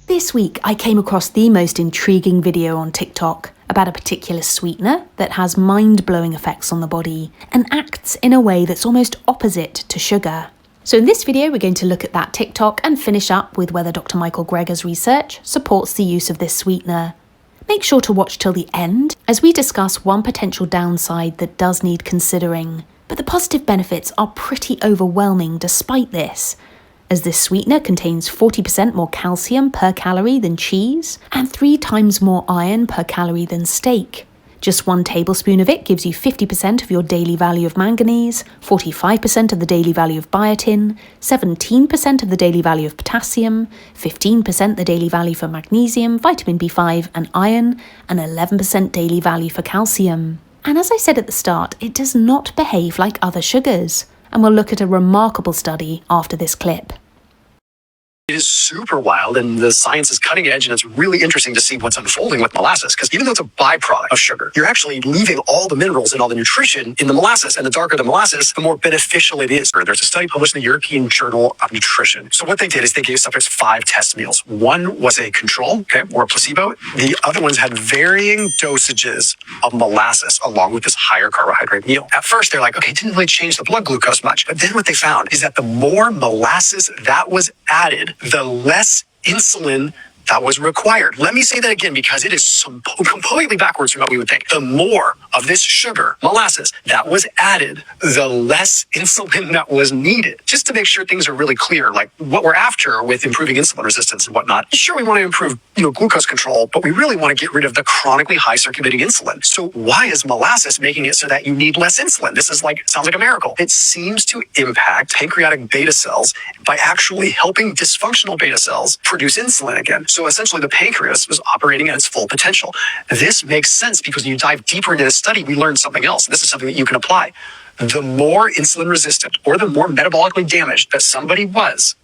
This week, I came across the most intriguing video on TikTok about a particular sweetener that has mind-blowing effects on the body and acts in a way that's almost opposite to sugar. So in this video, we're going to look at that TikTok and finish up with whether Dr. Michael Greger's research supports the use of this sweetener. Make sure to watch till the end as we discuss one potential downside that does need considering, but the positive benefits are pretty overwhelming despite this, as this sweetener contains 40% more calcium per calorie than cheese and 3 times more iron per calorie than steak. Just 1 tablespoon of it gives you 50% of your daily value of manganese, 45% of the daily value of biotin, 17% of the daily value of potassium, 15% the daily value for magnesium, vitamin B5 and iron, and 11% daily value for calcium. And as I said at the start, it does not behave like other sugars. And we'll look at a remarkable study after this clip. It is super wild, and the science is cutting edge, and it's really interesting to see what's unfolding with molasses, because even though it's a byproduct of sugar, you're actually leaving all the minerals and all the nutrition in the molasses, and the darker the molasses, the more beneficial it is. There's a study published in the European Journal of Nutrition. So what they did is they gave subjects 5 test meals. One was a control, or a placebo. The other ones had varying dosages of molasses along with this higher carbohydrate meal. At first, they're like, okay, it didn't really change the blood glucose much. But then what they found is that the more molasses that was added, the less insulin that was required. Let me say that again, because it is completely backwards from what we would think. The more of this sugar, molasses, that was added, the less insulin that was needed. Just to make sure things are really clear, like what we're after with improving insulin resistance and whatnot. Sure, we want to improve, glucose control, but we really want to get rid of the chronically high circulating insulin. So why is molasses making it so that you need less insulin? This is sounds like a miracle. It seems to impact pancreatic beta cells by actually helping dysfunctional beta cells produce insulin again. So essentially the pancreas was operating at its full potential. This makes sense because when you dive deeper into this study, we learned something else. This is something that you can apply. The more insulin resistant or the more metabolically damaged that somebody was,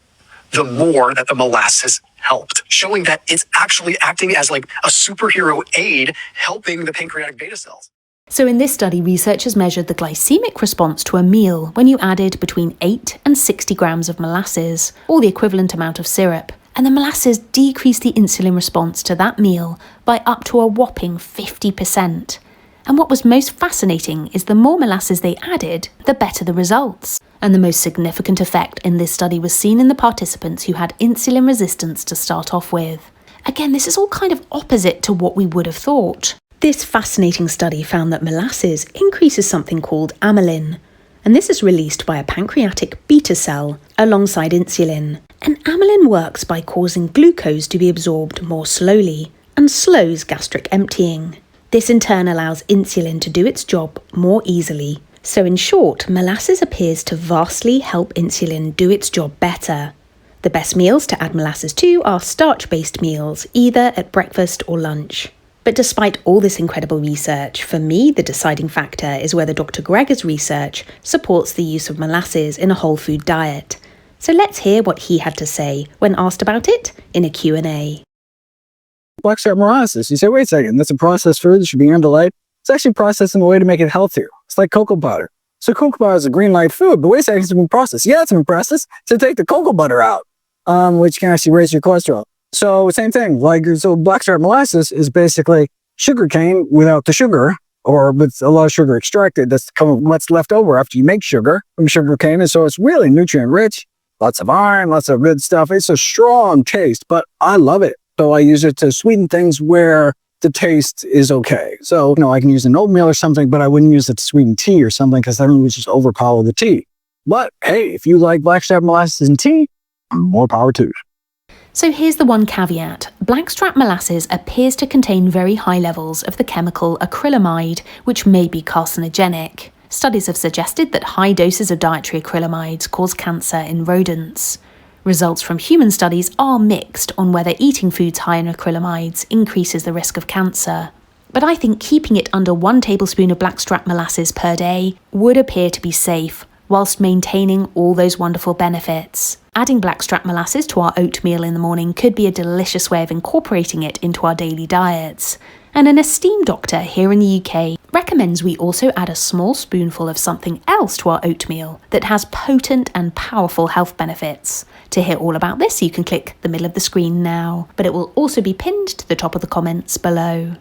the more that the molasses helped, showing that it's actually acting as like a superhero aid helping the pancreatic beta cells. So in this study, researchers measured the glycemic response to a meal when you added between 8 and 60 grams of molasses, or the equivalent amount of syrup. And the molasses decreased the insulin response to that meal by up to a whopping 50%. And what was most fascinating is the more molasses they added, the better the results. And the most significant effect in this study was seen in the participants who had insulin resistance to start off with. Again, this is all kind of opposite to what we would have thought. This fascinating study found that molasses increases something called amylin, and this is released by a pancreatic beta cell alongside insulin. And amylin works by causing glucose to be absorbed more slowly and slows gastric emptying. This in turn allows insulin to do its job more easily. So in short, molasses appears to vastly help insulin do its job better. The best meals to add molasses to are starch-based meals, either at breakfast or lunch. But despite all this incredible research, for me, the deciding factor is whether Dr. Greger's research supports the use of molasses in a whole food diet. So let's hear what he had to say when asked about it in a Q&A. Blackstrap molasses. You say, wait a second, that's a processed food that should be undelayed. It's actually processed in a way to make it healthier. It's like cocoa butter. So cocoa butter is a green light food, but wait a second, it's been processed. Yeah, it's been processed to take the cocoa butter out, which can actually raise your cholesterol. So same thing, so blackstrap molasses is basically sugar cane without the sugar, or with a lot of sugar extracted. That's what's left over after you make sugar from sugar cane. And so it's really nutrient rich, lots of iron, lots of good stuff. It's a strong taste, but I love it. So I use it to sweeten things where the taste is okay. So, I can use an oatmeal or something, but I wouldn't use it to sweeten tea or something because then it would just overpower the tea. But hey, if you like blackstrap molasses in tea, more power to you. So here's the one caveat. Blackstrap molasses appears to contain very high levels of the chemical acrylamide, which may be carcinogenic. Studies have suggested that high doses of dietary acrylamides cause cancer in rodents. Results from human studies are mixed on whether eating foods high in acrylamides increases the risk of cancer. But I think keeping it under 1 tablespoon of blackstrap molasses per day would appear to be safe, whilst maintaining all those wonderful benefits. Adding blackstrap molasses to our oatmeal in the morning could be a delicious way of incorporating it into our daily diets. And an esteemed doctor here in the UK recommends we also add a small spoonful of something else to our oatmeal that has potent and powerful health benefits. To hear all about this, you can click the middle of the screen now, but it will also be pinned to the top of the comments below.